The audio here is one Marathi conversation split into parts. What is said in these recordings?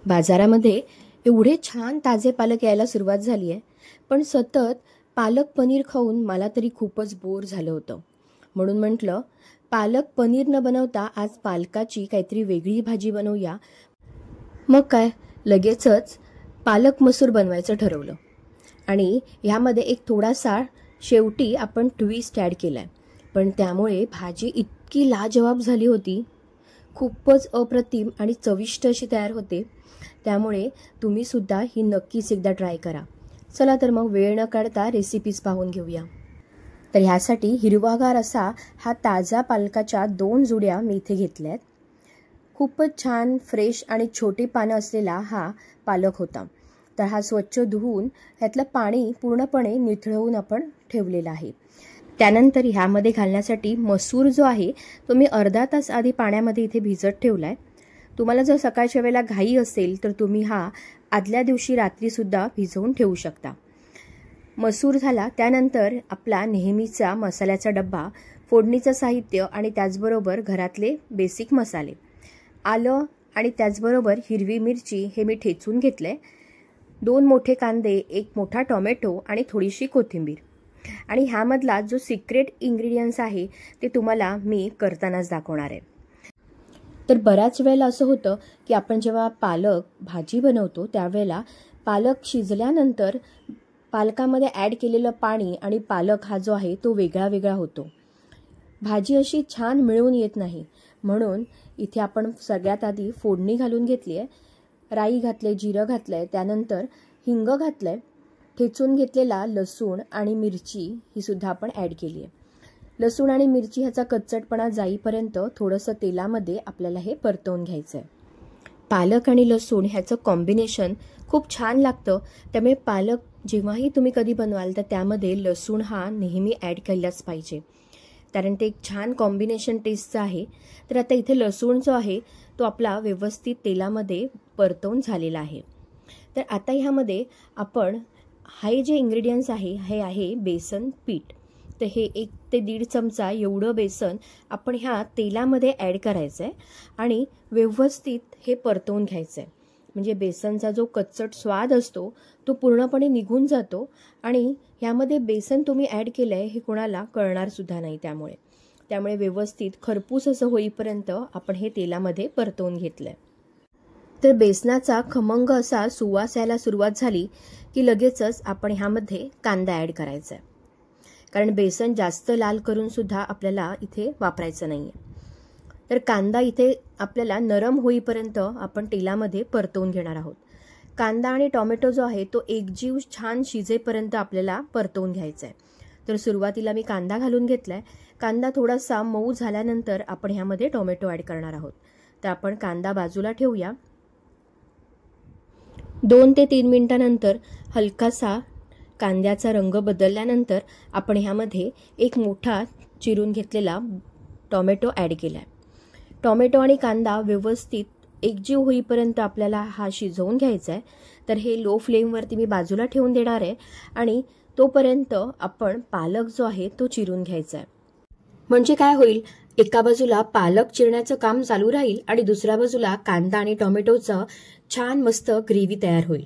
बाजारामध्ये एवढे छान ताजे पालक यायला सुरुवात झाली आहे, पण सतत पालक पनीर खाऊन मला तरी खूपच बोर झालं होतं. म्हणून म्हटलं, पालक पनीर न बनवता आज पालकाची काहीतरी वेगळी भाजी बनवूया. मग काय, लगेचच पालक मसूर बनवायचं ठरवलं. आणि ह्यामध्ये एक थोडासा शेवटी आपण ट्विस्ट ॲड केला आहे. पण त्यामुळे भाजी इतकी लाजवाब झाली होती, खूपच अप्रतिम आणि चविष्ट अशी तयार होते. त्यामुळे तुम्हीसुद्धा ही नक्कीच एकदा ट्राय करा. चला तर मग वेळ न काढता रेसिपीज पाहून घेऊया. तर ह्यासाठी हिरवागार असा हा ताजा पालकाच्या 2 जुड्या मी इथे घेतल्यात. खूपच छान फ्रेश आणि छोटी पानं असलेला हा पालक होता. तर हा स्वच्छ धुवून ह्यातलं पाणी पूर्णपणे निथळवून आपण ठेवलेला आहे. त्यानंतर ह्यामध्ये घालण्यासाठी मसूर जो आहे तो मी अर्धा तास आधी पाण्यामध्ये इथे भिजत ठेवला आहे. तुम्हाला जर सकाळच्या वेळेला घाई असेल तर तुम्ही हा आदल्या दिवशी रात्रीसुद्धा भिजवून ठेवू शकता. मसूर झाला, त्यानंतर आपला नेहमीचा मसाल्याचा डब्बा, फोडणीचं साहित्य आणि त्याचबरोबर घरातले बेसिक मसाले, आलं आणि त्याचबरोबर हिरवी मिरची हे मी ठेचून घेतले, 2 मोठे कांदे, 1 मोठा टोमॅटो आणि थोडीशी कोथिंबीर. आणि ह्यामधला जो सिक्रेट इंग्रेडियंट्स आहे ते तुम्हाला मी करतानाच दाखवणार आहे. तर बऱ्याच वेळेला असं होतं की आपण जेव्हा पालक भाजी बनवतो त्यावेळेला पालक शिजल्यानंतर पालकामध्ये ॲड केलेलं पाणी आणि पालक हा जो आहे तो वेगळा वेगळा होतो. भाजी अशी छान मिळून येत नाही. म्हणून इथे आपण सगळ्यात आधी फोडणी घालून घेतली आहे. राई घातले, जिरं घातलंय, त्यानंतर हिंग घातलंय, ठेचून घेतलेला लसूण आणि मिरची ही सुद्धा आपण ॲड केली आहे. लसूण आणि मिरची ह्याचा कच्चटपणा जाईपर्यंत थोडंसं तेलामध्ये आपल्याला हे परतवून घ्यायचं आहे. पालक आणि लसूण ह्याचं कॉम्बिनेशन खूप छान लागतं. त्यामुळे पालक जेव्हाही तुम्ही कधी बनवाल तर त्यामध्ये लसूण हा नेहमी ॲड केलाच पाहिजे, कारण ते एक छान कॉम्बिनेशन टेस्टचं आहे. तर आता इथे लसूण जो आहे तो आपला व्यवस्थित तेलामध्ये परतवून झालेला आहे. तर आता ह्यामध्ये आपण हे जे इंग्रेडियंट्स आहे हे आहे बेसन पीठ. तर हे 1 ते 1.5 चमचा एवढं बेसन आपण ह्या तेलामध्ये ॲड करायचं आहे आणि व्यवस्थित हे परतवून घ्यायचं आहे. म्हणजे बेसनचा जो कच्चट स्वाद असतो तो पूर्णपणे निघून जातो आणि ह्यामध्ये बेसन तुम्ही ॲड केलं आहे हे कोणाला कळणारसुद्धा नाही. त्यामुळे व्यवस्थित खरपूस असं होईपर्यंत आपण हे तेलामध्ये परतवून घेतलं आहे. तर बेसनाचा खमंग असा सुवास यायला सुरुवात झाली की लगेचच आपण ह्यामध्ये कांदा ॲड करायचा आहे, कारण बेसन जास्त लाल करून सुद्धा आपल्याला इथे वापरायचं नाही आहे. तर कांदा इथे आपल्याला नरम होईपर्यंत आपण तेलामध्ये परतवून घेणार आहोत. कांदा आणि टोमॅटो जो आहे तो एकजीव छान शिजेपर्यंत आपल्याला परतवून घ्यायचा आहे. तर सुरुवातीला मी कांदा घालून घेतला आहे. कांदा थोडासा मऊ झाल्यानंतर आपण ह्यामध्ये टोमॅटो ॲड करणार आहोत. तर आपण कांदा बाजूला ठेवूया. 2 ते 3 मिनिटांनंतर हलकासा कांद्याचा रंग बदलल्यानंतर आपण ह्यामध्ये 1 मोठा चिरून घेतलेला टोमॅटो ॲड केला आहे. टोमॅटो आणि कांदा व्यवस्थित एकजीव होईपर्यंत आपल्याला हा शिजवून घ्यायचा आहे. तर हे लो फ्लेमवरती मी बाजूला ठेवून देणार आहे आणि तोपर्यंत आपण पालक जो आहे तो चिरून घ्यायचा आहे. म्हणजे काय होईल, एका बाजूला पालक चिरण्याचं काम चालू राहील आणि दुसऱ्या बाजूला कांदा आणि टोमॅटोचं छान मस्त ग्रेव्ही तयार होईल.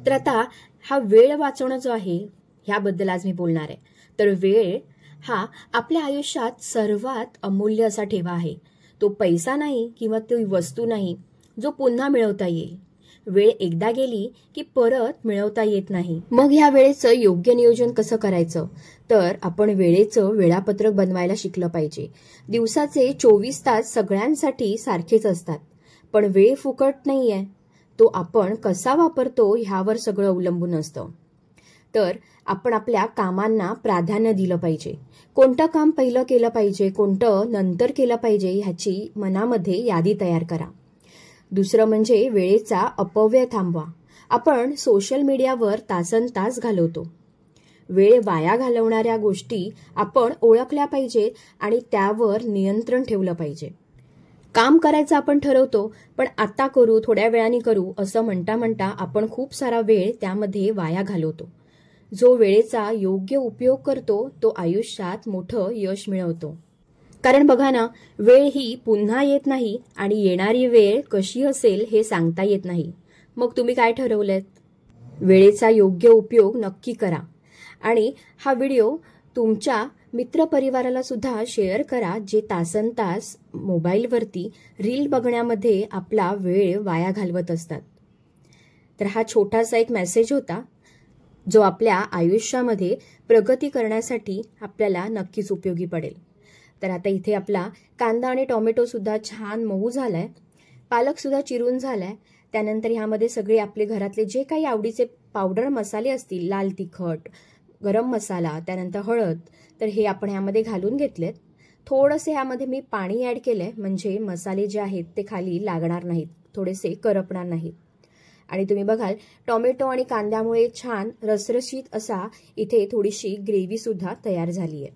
तर आता हा वेळ वाचवणं जो आहे ह्याबद्दल आज मी बोलणार आहे. तर वेळ हा आपल्या आयुष्यात सर्वात अमूल्य असा ठेवा आहे. तो पैसा नाही किंवा ती वस्तू नाही जो पुन्हा मिळवता येईल. वेळ एकदा गेली की परत मिळवता येत नाही. मग ह्या वेळेचं योग्य नियोजन कसं करायचं, तर आपण वेळेचं वेळापत्रक बनवायला शिकलं पाहिजे. दिवसाचे 24 तास सगळ्यांसाठी सारखेच असतात, पण वेळ फुकट नाहीये. तो आपण कसा वापरतो ह्यावर सगळं अवलंबून असतं. तर आपण आपल्या कामांना प्राधान्य दिलं पाहिजे. कोणतं काम पहिलं केलं पाहिजे, कोणतं नंतर केलं पाहिजे ह्याची मनामध्ये यादी तयार करा. दुसरं म्हणजे वेळेचा अपव्यय थांबवा. आपण सोशल मीडियावर तासनतास घालवतो. वेळ वाया घालवणाऱ्या गोष्टी आपण ओळखल्या पाहिजेत आणि त्यावर नियंत्रण ठेवलं पाहिजे. काम करायचं आपण ठरवतो, पण आता करू, थोड्या वेळाने करू असं म्हणता म्हणता आपण खूप सारा वेळ त्यामध्ये वाया घालवतो. जो वेळेचा योग्य उपयोग करतो तो आयुष्यात मोठं यश मिळवतो. कारण बघा ना, वेळ ही पुन्हा येत नाही आणि येणारी वेळ कशी असेल हे सांगता येत नाही. मग तुम्ही काय ठरवलंय? वेळेचा योग्य उपयोग नक्की करा आणि हा व्हिडिओ तुमच्या मित्रपरिवाराला सुद्धा शेअर करा, जे तासनतास मोबाईलवरती रील बघण्यामध्ये आपला वेळ वाया घालवत असतात. तर हा छोटासा एक मेसेज होता, जो आपल्या आयुष्यामध्ये प्रगती करण्यासाठी आपल्याला नक्कीच उपयोगी पडेल. तर आता इथे आपला कांदा आणि टोमॅटो सुद्धा छान मऊ झालाय, पालक सुद्धा चिरून झालाय. त्यानंतर ह्यामध्ये सगळे आपले घरातले जे काही आवडीचे पावडर मसाले असतील, लाल तिखट, गरम मसाला, त्यानंतर हळद, तर हे आपण ह्यामध्ये घालून घेतलेत. थोडंसे ह्यामध्ये मी पाणी ऍड केलंय, म्हणजे मसाले जे आहेत ते खाली लागणार नाहीत, थोडेसे करपणार नाहीत. आणि तुम्ही बघाल टोमॅटो आणि कांद्यामुळे छान रसरशीत असा इथे थोडीशी ग्रेव्ही सुद्धा तयार झाली आहे.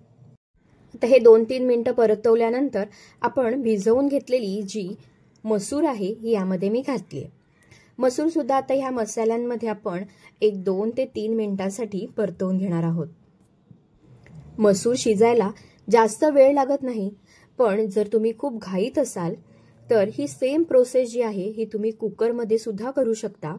आता हे 2-3 मिनिटं परतवल्यानंतर आपण भिजवून घेतलेली जी मसूर आहे ही यामध्ये मी घातली आहे. मसूर सुद्धा आता ह्या मसाल्यांमध्ये आपण 1-2 ते 3 मिनिटांसाठी परतवून घेणार आहोत. मसूर शिजायला जास्त वेळ लागत नाही, पण जर तुम्ही खूप घाईत असाल तर ही सेम प्रोसेस जी आहे ही तुम्ही कुकरमध्ये सुद्धा करू शकता.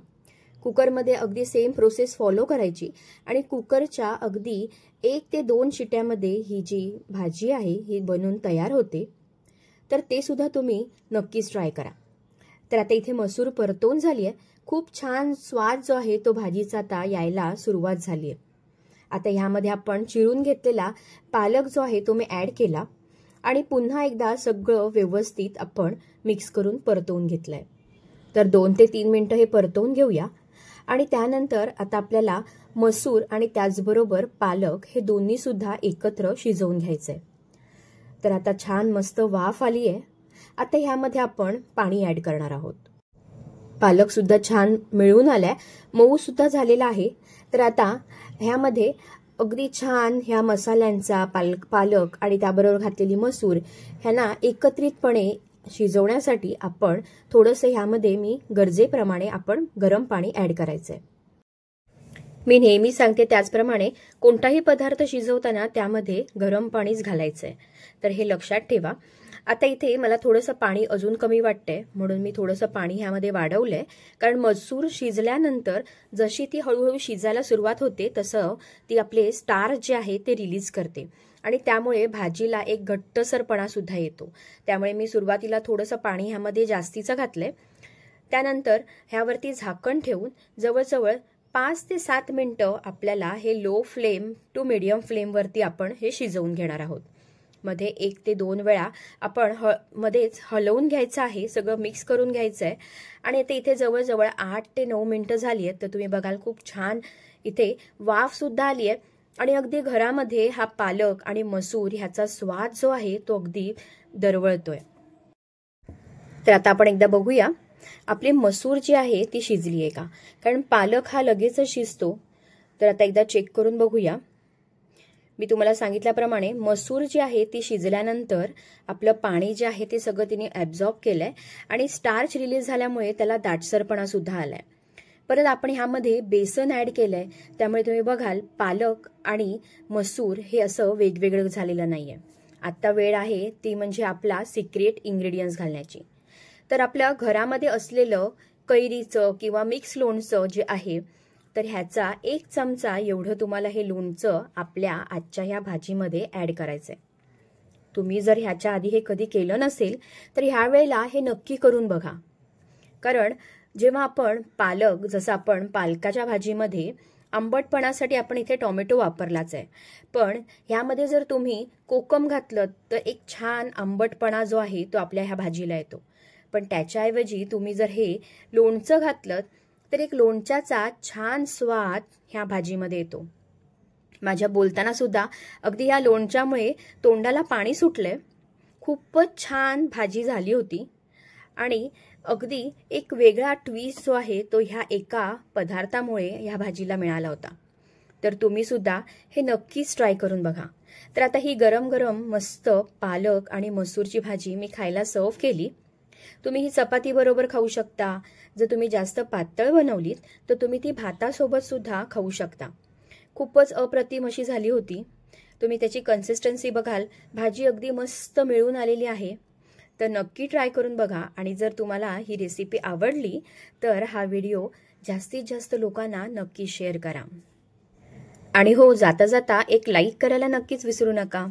कुकरमध्ये अगदी सेम प्रोसेस फॉलो करायची आणि कुकरच्या अगदी 1 ते 2 शिट्यामध्ये ही जी भाजी आहे ही बनून तयार होते. तर ते सुद्धा तुम्ही नक्कीच ट्राय करा. तर आता इथे मसूर परतवून झाली आहे, खूप छान स्वाद जो आहे तो भाजीचा आता यायला सुरुवात झाली आहे. आता ह्यामध्ये आपण चिरून घेतलेला पालक जो आहे तो मी ऍड केला आणि पुन्हा एकदा सगळं व्यवस्थित आपण मिक्स करून परतवून घेतलंय. तर 2 ते 3 मिनिटं हे परतवून घेऊया आणि त्यानंतर आता आपल्याला मसूर आणि त्याचबरोबर पालक हे दोन्ही सुद्धा एकत्र शिजवून घ्यायचंय. तर आता छान मस्त वाफ आली आहे. आता ह्यामध्ये आपण पाणी ऍड करणार आहोत. पालक सुद्धा छान मिळून आलाय, मऊ सुद्धा झालेला आहे. तर आता ह्यामध्ये अगदी छान ह्या मसाल्यांचा पालक आणि त्याबरोबर घातलेली मसूर ह्यांना एकत्रितपणे शिजवण्यासाठी आपण थोडंसं ह्यामध्ये मी गरजेप्रमाणे आपण गरम पाणी ऍड करायचंय. मी नेहमी सांगते त्याचप्रमाणे कोणताही पदार्थ शिजवताना त्यामध्ये गरम पाणीच घालायचंय, तर हे लक्षात ठेवा. आता इथे मला थोडंसं पाणी अजून कमी वाटतंय, म्हणून मी थोडंसं पाणी ह्यामध्ये वाढवलंय. कारण मसूर शिजल्यानंतर जशी ती हळूहळू शिजायला सुरुवात होते तसं ती आपले स्टार्च जे आहे ते रिलीज करते आणि त्यामुळे भाजीला एक घट्टसरपणा सुद्धा येतो. त्यामुळे मी सुरुवातीला थोडंसं पाणी ह्यामध्ये जास्तीचं घातलंय. त्यानंतर ह्यावरती झाकण ठेवून जवळजवळ 5 ते 7 मिनिटं आपल्याला हे लो फ्लेम टू मीडियम फ्लेमवरती आपण हे शिजवून घेणार आहोत. मध्ये 1 ते 2 वेळा आपण मध्येच हलवून घ्यायचं आहे, सगळं मिक्स करून घ्यायचं आहे. आणि आता इथे जवळजवळ 8 ते 9 मिनिटं झाली आहेत. तर तुम्ही बघाल खूप छान इथे वाफ सुद्धा आली आहे आणि अगदी घरामध्ये हा पालक आणि मसूर ह्याचा स्वाद जो आहे तो अगदी दरवळतोय. तर आता आपण एकदा बघूया आपली मसूर जी आहे ती शिजली आहे का, कारण पालक हा लगेचच शिजतो. तर आता एकदा चेक करून बघूया. मी तुम्हाला सांगितल्याप्रमाणे मसूर जी आहे ती शिजल्यानंतर आपलं पाणी जे आहे ते सगळं तिने ॲब्झॉर्ब केलंय आणि स्टार्च रिलीज झाल्यामुळे त्याला दाटसरपणा सुद्धा आलाय. परत आपण ह्यामध्ये बेसन ऍड केलंय, त्यामुळे तुम्ही बघाल पालक आणि मसूर हे असं वेगवेगळं झालेलं नाहीये. आता वेळ आहे ती म्हणजे आपला सिक्रेट इंग्रेडियंट्स घालण्याची. तर आपल्या घरामध्ये असलेलं कैरीचं किंवा मिक्स लोणचं जे आहे, तर ह्याचा 1 चमचा एवढं तुम्हाला हे लोणचं आपल्या आजच्या ह्या भाजीमध्ये ऍड करायचंय. तुम्ही जर ह्याच्या आधी हे कधी केलं नसेल तर ह्या वेळेला हे नक्की करून बघा. कारण जेव्हा आपण पालक, जसं आपण पालकाच्या भाजीमध्ये आंबटपणासाठी आपण इथे टोमॅटो वापरलाच आहे, पण ह्यामध्ये जर तुम्ही कोकम घातलं तर एक छान आंबटपणा जो आहे तो आपल्या ह्या भाजीला येतो. पण त्याच्याऐवजी तुम्ही जर हे लोणचं घातलं तर एक लोणच्याचा छान स्वाद ह्या भाजीमध्ये येतो. माझ्या बोलताना सुद्धा अगदी ह्या लोणच्यामुळे तोंडाला पाणी सुटलंय. खूपच छान भाजी झाली होती आणि अगदी एक वेगळा ट्विस्ट जो आहे तो ह्या एका पदार्थामुळे ह्या भाजीला मिळाला होता. तर तुम्ही सुद्धा हे नक्कीच ट्राय करून बघा. तर आता ही गरम गरम मस्त पालक आणि मसूरची भाजी मी खायला सर्व केली. तुम्ही ही चपाती बरोबर खाऊ शकता. जर तुम्ही जास्त पातळ बनवलीत तर तुम्ही ती भातासोबत सुद्धा खाऊ शकता. खूपच अप्रतिम अशी झाली होती. तुम्ही त्याची कन्सिस्टन्सी बघाल, भाजी अगदी मस्त मिळून आलेली आहे. तर नक्की ट्राय करून बघा. आणि जर तुम्हाला ही रेसिपी आवडली तर हा व्हिडिओ जास्तीत जास्त लोकांना नक्की शेअर करा. आणि हो, जाता जाता एक लाईक करायला नक्कीच विसरू नका.